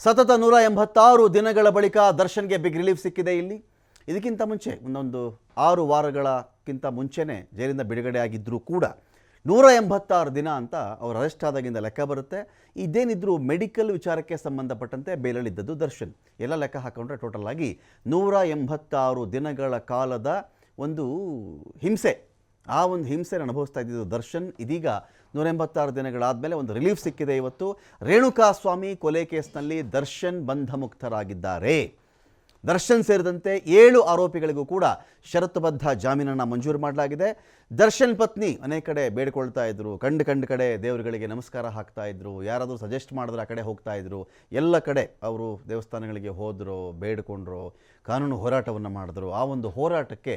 ಸತತ 186 ದಿನಗಳ ಬಳಿಕ ದರ್ಶನ್ಗೆ ಬಿಗ್ ರಿಲೀಫ್ ಸಿಕ್ಕಿದೆ. ಇಲ್ಲಿ ಇದಕ್ಕಿಂತ ಮುಂಚೆ ಒಂದೊಂದು 6 ವಾರಗಳಕ್ಕಿಂತ ಮುಂಚೆನೇ ಜೈಲಿಂದ ಬಿಡುಗಡೆ ಆಗಿದ್ದರೂ ಕೂಡ 186 ದಿನ ಅಂತ ಅವರು ಅರೆಸ್ಟ್ ಆದಾಗಿಂದ ಲೆಕ್ಕ ಬರುತ್ತೆ. ಇದೇನಿದ್ರು ಮೆಡಿಕಲ್ ವಿಚಾರಕ್ಕೆ ಸಂಬಂಧಪಟ್ಟಂತೆ ಬೇಲಲ್ಲಿದ್ದದ್ದು ದರ್ಶನ್. ಎಲ್ಲ ಲೆಕ್ಕ ಹಾಕೊಂಡ್ರೆ ಟೋಟಲ್ ಆಗಿ 186 ದಿನಗಳ ಕಾಲದ ಒಂದು ಹಿಂಸೆ, ಆ ಒಂದು ಹಿಂಸೆನ ಅನುಭವಿಸ್ತಾ ಇದ್ದಿದ್ದು ದರ್ಶನ್. ಇದೀಗ 186 ದಿನಗಳಾದಮೇಲೆ ಒಂದು ರಿಲೀಫ್ ಸಿಕ್ಕಿದೆ. ಇವತ್ತು ರೇಣುಕಾಸ್ವಾಮಿ ಕೊಲೆ ಕೇಸ್ನಲ್ಲಿ ದರ್ಶನ್ ಬಂಧ ಮುಕ್ತರಾಗಿದ್ದಾರೆ. ದರ್ಶನ್ ಸೇರಿದಂತೆ 7 ಆರೋಪಿಗಳಿಗೂ ಕೂಡ ಷರತ್ತುಬದ್ಧ ಜಾಮೀನನ್ನು ಮಂಜೂರು ಮಾಡಲಾಗಿದೆ. ದರ್ಶನ್ ಪತ್ನಿ ಅನೇಕ ಕಡೆ ಬೇಡಿಕೊಳ್ತಾ ಇದ್ರು, ಕಂಡು ಕಡೆ ದೇವರುಗಳಿಗೆ ನಮಸ್ಕಾರ ಹಾಕ್ತಾ ಇದ್ರು, ಯಾರಾದರೂ ಸಜೆಸ್ಟ್ ಮಾಡಿದ್ರೆ ಆ ಕಡೆ ಹೋಗ್ತಾ ಇದ್ರು. ಎಲ್ಲ ಕಡೆ ಅವರು ದೇವಸ್ಥಾನಗಳಿಗೆ ಹೋದರು, ಬೇಡಿಕೊಂಡ್ರು, ಕಾನೂನು ಹೋರಾಟವನ್ನು ಮಾಡಿದ್ರು. ಆ ಒಂದು ಹೋರಾಟಕ್ಕೆ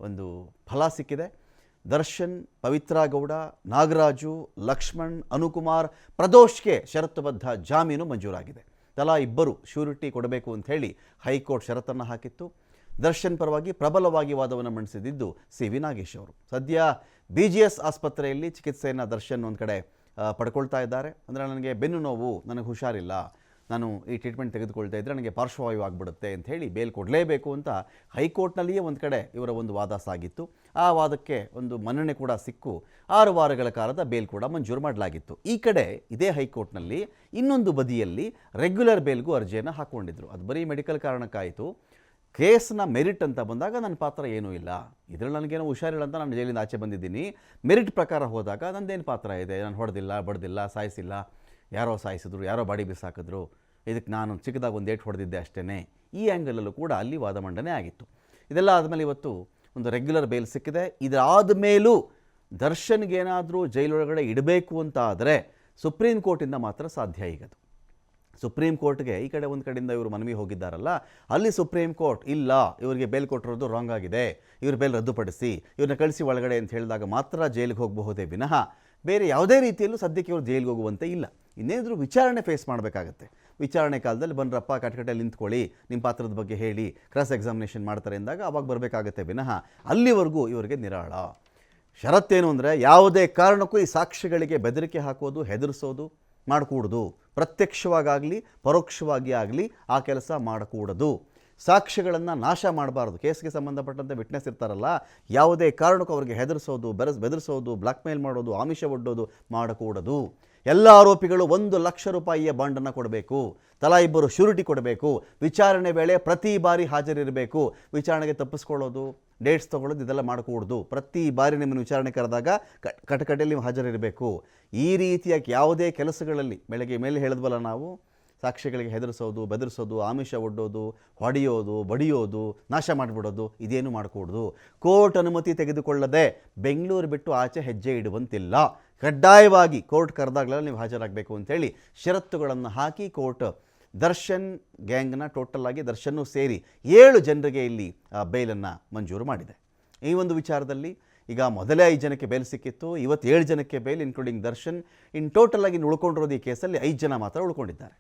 ಒಂದು ಫಲ ಸಿಕ್ಕಿದೆ. ದರ್ಶನ್, ಪವಿತ್ರ ಗೌಡ, ನಾಗರಾಜು, ಲಕ್ಷ್ಮಣ್, ಅನುಕುಮಾರ್, ಪ್ರದೋಷ್ಗೆ ಷರತ್ತುಬದ್ಧ ಜಾಮೀನು ಮಂಜೂರಾಗಿದೆ. ತಲಾ 2 ಶ್ಯೂರಿಟಿ ಕೊಡಬೇಕು ಅಂತ ಹೇಳಿ ಹೈಕೋರ್ಟ್ ಷರತ್ತನ್ನು ಹಾಕಿತ್ತು. ದರ್ಶನ್ ಪರವಾಗಿ ಪ್ರಬಲವಾಗಿ ವಾದವನ್ನು ಮಂಡಿಸಿದ್ದು ಸಿ.ವಿ. ನಾಗೇಶ್ ಅವರು. ಸದ್ಯ BGS ಆಸ್ಪತ್ರೆಯಲ್ಲಿ ಚಿಕಿತ್ಸೆಯನ್ನು ದರ್ಶನ್ ಒಂದು ಕಡೆ ಪಡ್ಕೊಳ್ತಾ ಇದ್ದಾರೆ. ಅಂದರೆ ನನಗೆ ಬೆನ್ನು ನೋವು, ನನಗೆ ಹುಷಾರಿಲ್ಲ, ನಾನು ಈ ಟ್ರೀಟ್ಮೆಂಟ್ ತೆಗೆದುಕೊಳ್ತಾ ಇದ್ದರೆ ನನಗೆ ಪಾರ್ಶ್ವವಾಯು ಆಗಿಬಿಡುತ್ತೆ ಅಂತ ಹೇಳಿ ಬೇಲ್ ಕೊಡಲೇಬೇಕು ಅಂತ ಹೈಕೋರ್ಟ್ನಲ್ಲಿಯೇ ಒಂದು ಕಡೆ ಇವರ ಒಂದು ವಾದ ಸಾಗಿತ್ತು. ಆ ವಾದಕ್ಕೆ ಒಂದು ಮನ್ನಣೆ ಕೂಡ ಸಿಕ್ಕು 6 ವಾರಗಳ ಕಾಲದ ಬೇಲ್ ಕೂಡ ಮಂಜೂರು ಮಾಡಲಾಗಿತ್ತು. ಈ ಕಡೆ ಇದೇ ಹೈಕೋರ್ಟ್ನಲ್ಲಿ ಇನ್ನೊಂದು ಬದಿಯಲ್ಲಿ ರೆಗ್ಯುಲರ್ ಬೇಲ್ಗೂ ಅರ್ಜಿಯನ್ನು ಹಾಕ್ಕೊಂಡಿದ್ರು. ಅದು ಬರೀ ಮೆಡಿಕಲ್ ಕಾರಣಕ್ಕಾಯಿತು. ಕೇಸ್ನ ಮೆರಿಟ್ ಅಂತ ಬಂದಾಗ ನನ್ನ ಪಾತ್ರ ಏನೂ ಇಲ್ಲ, ಇದರಲ್ಲಿ ನನಗೇನೋ ಹುಷಾರಿಲ್ಲ ಅಂತ ನಾನು ಜೈಲಿಂದ ಆಚೆ ಬಂದಿದ್ದೀನಿ. ಮೆರಿಟ್ ಪ್ರಕಾರ ಹೋದಾಗ ನಂದೇನು ಪಾತ್ರ ಇದೆ? ನಾನು ಹೊಡೆದಿಲ್ಲ, ಬಡ್ದಿಲ್ಲ, ಸಾಯಿಸಿಲ್ಲ, ಯಾರೋ ಸಾಯಿಸಿದ್ರು, ಯಾರೋ ಬಾಡಿ ಬಿಸಾಕಿದ್ರು, ಇದಕ್ಕೆ ನಾನು ಚಿಕ್ಕದಾಗಿ ಒಂದು ಏಟು ಹೊಡೆದಿದ್ದೆ ಅಷ್ಟೇ. ಈ ಆ್ಯಂಗಲಲ್ಲೂ ಕೂಡ ಅಲ್ಲಿ ವಾದ ಮಂಡನೆ ಆಗಿತ್ತು. ಇದೆಲ್ಲ ಆದಮೇಲೆ ಇವತ್ತು ಒಂದು ರೆಗ್ಯುಲರ್ ಬೇಲ್ ಸಿಕ್ಕಿದೆ. ಇದಾದ ಮೇಲೂ ದರ್ಶನ್ಗೇನಾದರೂ ಜೈಲೊಳಗಡೆ ಇಡಬೇಕು ಅಂತ ಆದರೆ ಸುಪ್ರೀಂ ಕೋರ್ಟಿಂದ ಮಾತ್ರ ಸಾಧ್ಯ. ಈಗದು ಸುಪ್ರೀಂ ಕೋರ್ಟ್ಗೆ ಈ ಕಡೆ ಒಂದು ಕಡೆಯಿಂದ ಇವರು ಮನವಿ ಹೋಗಿದ್ದಾರಲ್ಲ, ಅಲ್ಲಿ ಸುಪ್ರೀಂ ಕೋರ್ಟ್ ಇಲ್ಲ, ಇವರಿಗೆ ಬೇಲ್ ಕೊಟ್ಟಿರೋದು ರಾಂಗ್ ಆಗಿದೆ, ಇವ್ರ ಬೇಲ್ ರದ್ದುಪಡಿಸಿ, ಇವ್ರನ್ನ ಕಳಿಸಿ ಒಳಗಡೆ ಅಂತ ಹೇಳಿದಾಗ ಮಾತ್ರ ಜೈಲಿಗೆ ಹೋಗಬಹುದೇ ವಿನಃ ಬೇರೆ ಯಾವುದೇ ರೀತಿಯಲ್ಲೂ ಸದ್ಯಕ್ಕೆ ಇವರು ಜೈಲಿಗೆ ಹೋಗುವಂತೆ ಇಲ್ಲ. ಇನ್ನೇನಾದರೂ ವಿಚಾರಣೆ ಫೇಸ್ ಮಾಡಬೇಕಾಗತ್ತೆ. ವಿಚಾರಣೆ ಕಾಲದಲ್ಲಿ ಬಂದ್ರಪ್ಪ ಕಟಕಟೆಯಲ್ಲಿ ನಿಂತ್ಕೊಳ್ಳಿ, ನಿಮ್ಮ ಪಾತ್ರದ ಬಗ್ಗೆ ಹೇಳಿ, ಕ್ರಾಸ್ ಎಕ್ಸಾಮಿನೇಷನ್ ಮಾಡ್ತಾರೆ ಅಂದಾಗ ಅವಾಗ ಬರಬೇಕಾಗತ್ತೆ ವಿನಃ ಅಲ್ಲಿವರೆಗೂ ಇವರಿಗೆ ನಿರಾಳ. ಷರತ್ತೇನು ಅಂದರೆ ಯಾವುದೇ ಕಾರಣಕ್ಕೂ ಈ ಸಾಕ್ಷಿಗಳಿಗೆ ಬೆದರಿಕೆ ಹಾಕೋದು, ಹೆದರಿಸೋದು ಮಾಡಕೂಡದು. ಪ್ರತ್ಯಕ್ಷವಾಗಲಿ ಪರೋಕ್ಷವಾಗಿ ಆಗಲಿ ಆ ಕೆಲಸ ಮಾಡಕೂಡದು. ಸಾಕ್ಷ್ಯಗಳನ್ನು ನಾಶ ಮಾಡಬಾರ್ದು. ಕೇಸ್ಗೆ ಸಂಬಂಧಪಟ್ಟಂತೆ ವಿಟ್ನೆಸ್ ಇರ್ತಾರಲ್ಲ, ಯಾವುದೇ ಕಾರಣಕ್ಕೂ ಅವರಿಗೆ ಹೆದರಿಸೋದು, ಬೆದರಿಸೋದು, ಬ್ಲ್ಯಾಕ್ ಮೇಲ್ ಮಾಡೋದು, ಆಮಿಷ ಒಡ್ಡೋದು ಮಾಡಕೂಡದು. ಎಲ್ಲ ಆರೋಪಿಗಳು 1 ಲಕ್ಷ ರೂಪಾಯಿಯ ಬಾಂಡನ್ನು ಕೊಡಬೇಕು, ತಲಾ 2 ಶ್ಯೂರಿಟಿ ಕೊಡಬೇಕು, ವಿಚಾರಣೆ ವೇಳೆ ಪ್ರತಿ ಬಾರಿ ಹಾಜರಿರಬೇಕು, ವಿಚಾರಣೆಗೆ ತಪ್ಪಿಸ್ಕೊಳ್ಳೋದು, ಡೇಟ್ಸ್ ತೊಗೊಳ್ಳೋದು ಇದೆಲ್ಲ ಮಾಡಕೂಡದು. ಪ್ರತಿ ಬಾರಿ ನಿಮ್ಮನ್ನು ವಿಚಾರಣೆ ಕರೆದಾಗ ಕಟಕಟೆಯಲ್ಲಿ ಹಾಜರಿರಬೇಕು. ಈ ರೀತಿಯಾಗಿ ಯಾವುದೇ ಕೆಲಸಗಳಲ್ಲಿ ಬೆಳಗ್ಗೆ ಮೇಲೆ ಹೇಳಿದ್ವಲ್ಲ ನಾವು, ಸಾಕ್ಷಿಗಳಿಗೆ ಹೆದರಿಸೋದು, ಬೆದರಿಸೋದು, ಆಮಿಷ ಒಡ್ಡೋದು, ಹೊಡೆಯೋದು, ಬಡಿಯೋದು, ನಾಶ ಮಾಡಿಬಿಡೋದು ಇದೇನು ಮಾಡಕೂಡದು. ಕೋರ್ಟ್ ಅನುಮತಿ ತೆಗೆದುಕೊಳ್ಳದೆ ಬೆಂಗಳೂರು ಬಿಟ್ಟು ಆಚೆ ಹೆಜ್ಜೆ ಇಡುವಂತಿಲ್ಲ. ಕಡ್ಡಾಯವಾಗಿ ಕೋರ್ಟ್ ಕರೆದಾಗಲೆಲ್ಲ ನೀವು ಹಾಜರಾಗಬೇಕು ಅಂತೇಳಿ ಷರತ್ತುಗಳನ್ನು ಹಾಕಿ ಕೋರ್ಟ್ ದರ್ಶನ್ ಗ್ಯಾಂಗ್ನ ಟೋಟಲ್ ಆಗಿ ದರ್ಶನ್ನೂ ಸೇರಿ 7 ಜನರಿಗೆ ಇಲ್ಲಿ ಬೇಲನ್ನು ಮಂಜೂರು ಮಾಡಿದೆ. ಈ ಒಂದು ವಿಚಾರದಲ್ಲಿ ಈಗ ಮೊದಲೇ 5 ಜನಕ್ಕೆ ಬೇಲ್ ಸಿಕ್ಕಿತ್ತು, ಇವತ್ತು 7 ಜನಕ್ಕೆ bail including Darshan. In total ಆಗಿ ಉಳ್ಕೊಂಡಿರೋದು ಈ ಕೇಸಲ್ಲಿ 5 ಜನ ಮಾತ್ರ ಉಳ್ಕೊಂಡಿದ್ದಾರೆ.